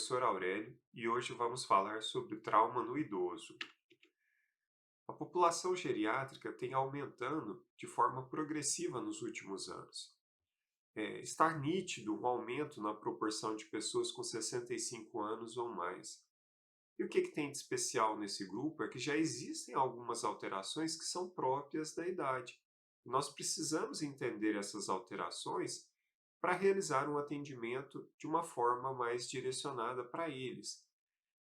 professor Aurélio e hoje vamos falar sobre trauma no idoso. A população geriátrica tem aumentando de forma progressiva nos últimos anos. Está nítido um aumento na proporção de pessoas com 65 anos ou mais. E o que tem de especial nesse grupo é que já existem algumas alterações que são próprias da idade. Nós precisamos entender essas alterações para realizar um atendimento de uma forma mais direcionada para eles.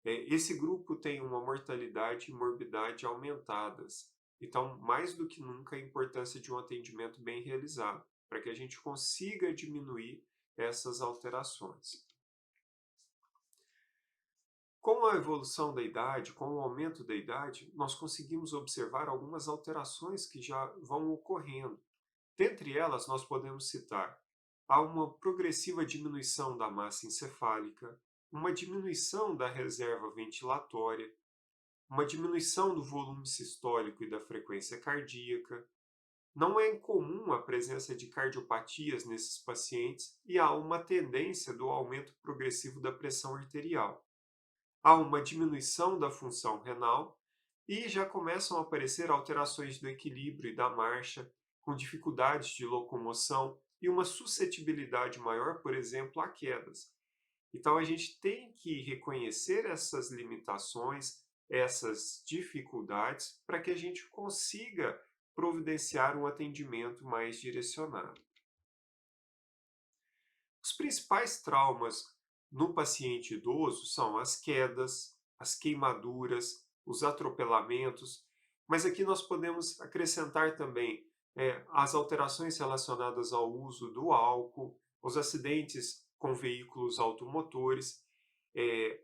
Esse grupo tem uma mortalidade e morbidade aumentadas. Então, mais do que nunca, a importância de um atendimento bem realizado, para que a gente consiga diminuir essas alterações. Com a evolução da idade, com o aumento da idade, nós conseguimos observar algumas alterações que já vão ocorrendo. Dentre elas, nós podemos citar há uma progressiva diminuição da massa encefálica, uma diminuição da reserva ventilatória, uma diminuição do volume sistólico e da frequência cardíaca. Não é incomum a presença de cardiopatias nesses pacientes e há uma tendência do aumento progressivo da pressão arterial. Há uma diminuição da função renal e já começam a aparecer alterações do equilíbrio e da marcha, com dificuldades de locomoção e uma suscetibilidade maior, por exemplo, a quedas. Então a gente tem que reconhecer essas limitações, essas dificuldades, para que a gente consiga providenciar um atendimento mais direcionado. Os principais traumas no paciente idoso são as quedas, as queimaduras, os atropelamentos, mas aqui nós podemos acrescentar também as alterações relacionadas ao uso do álcool, os acidentes com veículos automotores.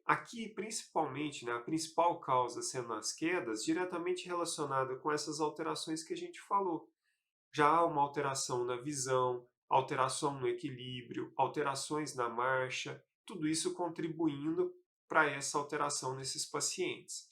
Aqui, principalmente, né, a principal causa sendo as quedas, diretamente relacionada com essas alterações que a gente falou. Já há uma alteração na visão, alteração no equilíbrio, alterações na marcha, tudo isso contribuindo para essa alteração nesses pacientes.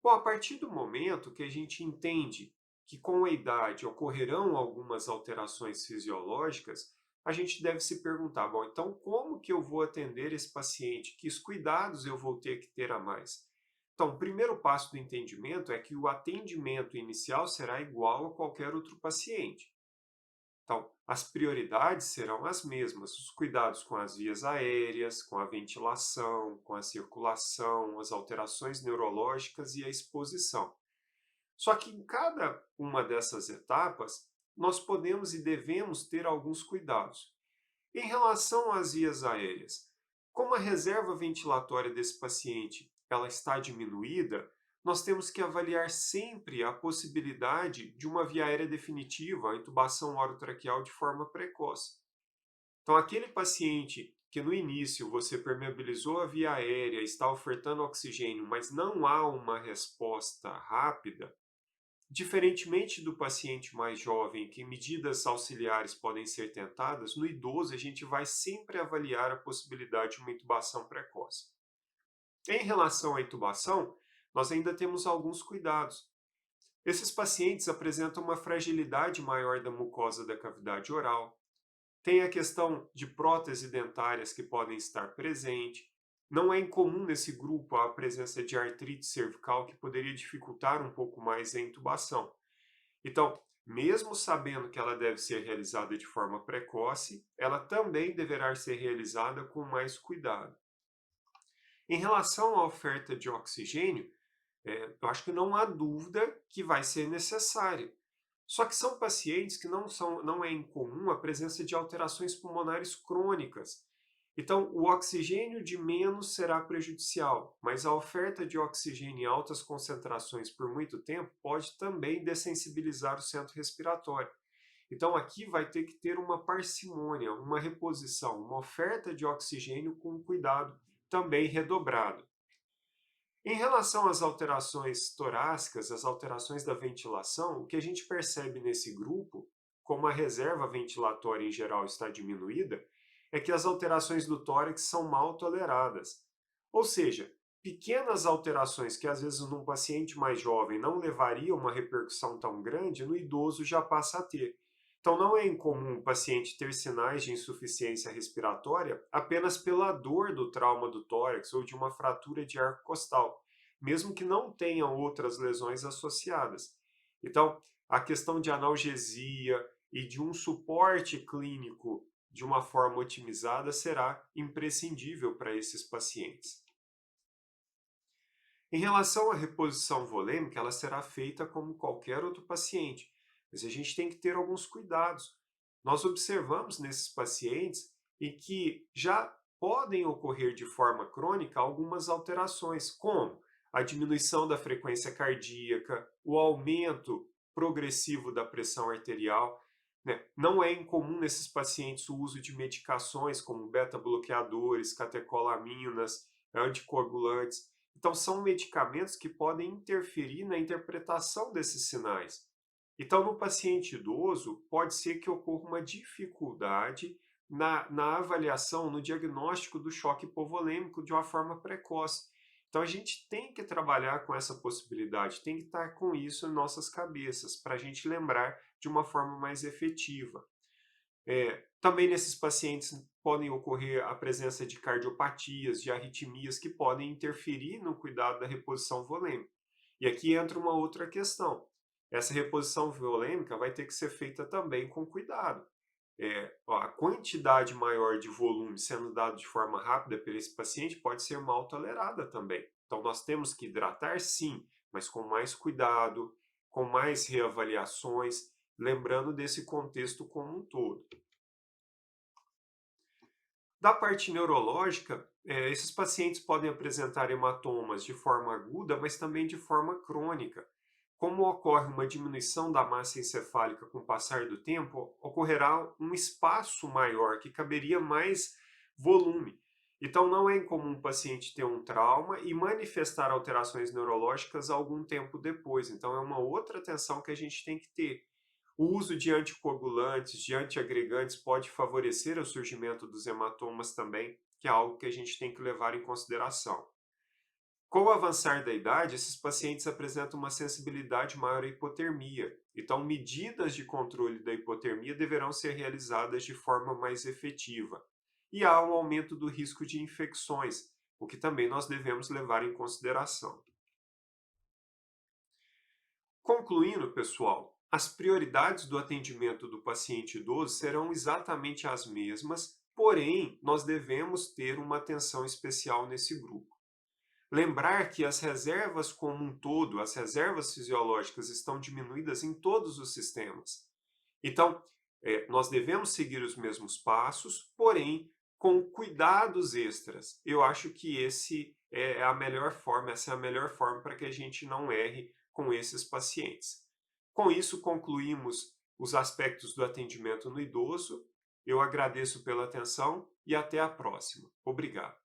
Bom, a partir do momento que a gente entende que com a idade ocorrerão algumas alterações fisiológicas, a gente deve se perguntar, bom, então como que eu vou atender esse paciente? Que cuidados eu vou ter que ter a mais? Então, o primeiro passo do entendimento é que o atendimento inicial será igual a qualquer outro paciente. Então, as prioridades serão as mesmas, os cuidados com as vias aéreas, com a ventilação, com a circulação, as alterações neurológicas e a exposição. Só que em cada uma dessas etapas, nós podemos e devemos ter alguns cuidados. Em relação às vias aéreas, como a reserva ventilatória desse paciente ela está diminuída, nós temos que avaliar sempre a possibilidade de uma via aérea definitiva, a intubação orotraqueal de forma precoce. Então, aquele paciente que no início você permeabilizou a via aérea, está ofertando oxigênio, mas não há uma resposta rápida, diferentemente do paciente mais jovem, que medidas auxiliares podem ser tentadas, no idoso a gente vai sempre avaliar a possibilidade de uma intubação precoce. Em relação à intubação, nós ainda temos alguns cuidados. Esses pacientes apresentam uma fragilidade maior da mucosa da cavidade oral, tem a questão de próteses dentárias que podem estar presentes. Não é incomum nesse grupo a presença de artrite cervical que poderia dificultar um pouco mais a intubação. Então, mesmo sabendo que ela deve ser realizada de forma precoce, ela também deverá ser realizada com mais cuidado. Em relação à oferta de oxigênio, eu acho que não há dúvida que vai ser necessário. Só que são pacientes que não é incomum a presença de alterações pulmonares crônicas. Então, o oxigênio de menos será prejudicial, mas a oferta de oxigênio em altas concentrações por muito tempo pode também dessensibilizar o centro respiratório. Então, aqui vai ter que ter uma parcimônia, uma reposição, uma oferta de oxigênio com cuidado também redobrado. Em relação às alterações torácicas, as alterações da ventilação, o que a gente percebe nesse grupo, como a reserva ventilatória em geral está diminuída, é que as alterações do tórax são mal toleradas. Ou seja, pequenas alterações que às vezes num paciente mais jovem não levariam uma repercussão tão grande, no idoso já passa a ter. Então, não é incomum o paciente ter sinais de insuficiência respiratória apenas pela dor do trauma do tórax ou de uma fratura de arco costal, mesmo que não tenham outras lesões associadas. Então, a questão de analgesia e de um suporte clínico de uma forma otimizada será imprescindível para esses pacientes. Em relação à reposição volêmica, ela será feita como qualquer outro paciente, mas a gente tem que ter alguns cuidados. Nós observamos nesses pacientes e que já podem ocorrer de forma crônica algumas alterações, como a diminuição da frequência cardíaca, o aumento progressivo da pressão arterial, né? Não é incomum nesses pacientes o uso de medicações como beta-bloqueadores, catecolaminas, anticoagulantes. Então, são medicamentos que podem interferir na interpretação desses sinais. Então, no paciente idoso, pode ser que ocorra uma dificuldade na avaliação, no diagnóstico do choque hipovolêmico de uma forma precoce. Então, a gente tem que trabalhar com essa possibilidade, tem que estar com isso em nossas cabeças, para a gente lembrar de uma forma mais efetiva. Também nesses pacientes podem ocorrer a presença de cardiopatias, de arritmias que podem interferir no cuidado da reposição volêmica. E aqui entra uma outra questão. Essa reposição volêmica vai ter que ser feita também com cuidado. A quantidade maior de volume sendo dado de forma rápida para esse paciente pode ser mal tolerada também. Então, nós temos que hidratar sim, mas com mais cuidado, com mais reavaliações, lembrando desse contexto como um todo. Da parte neurológica, esses pacientes podem apresentar hematomas de forma aguda, mas também de forma crônica. Como ocorre uma diminuição da massa encefálica com o passar do tempo, ocorrerá um espaço maior, que caberia mais volume. Então, não é incomum o paciente ter um trauma e manifestar alterações neurológicas algum tempo depois. Então, é uma outra atenção que a gente tem que ter. O uso de anticoagulantes, de antiagregantes pode favorecer o surgimento dos hematomas também, que é algo que a gente tem que levar em consideração. Com o avançar da idade, esses pacientes apresentam uma sensibilidade maior à hipotermia. Então, medidas de controle da hipotermia deverão ser realizadas de forma mais efetiva. E há um aumento do risco de infecções, o que também nós devemos levar em consideração. Concluindo, pessoal, as prioridades do atendimento do paciente idoso serão exatamente as mesmas, porém, nós devemos ter uma atenção especial nesse grupo. Lembrar que as reservas como um todo, as reservas fisiológicas estão diminuídas em todos os sistemas. Então, nós devemos seguir os mesmos passos, porém, com cuidados extras. Eu acho que esse é a melhor forma, essa é a melhor forma para que a gente não erre com esses pacientes. Com isso, concluímos os aspectos do atendimento no idoso. Eu agradeço pela atenção e até a próxima. Obrigado.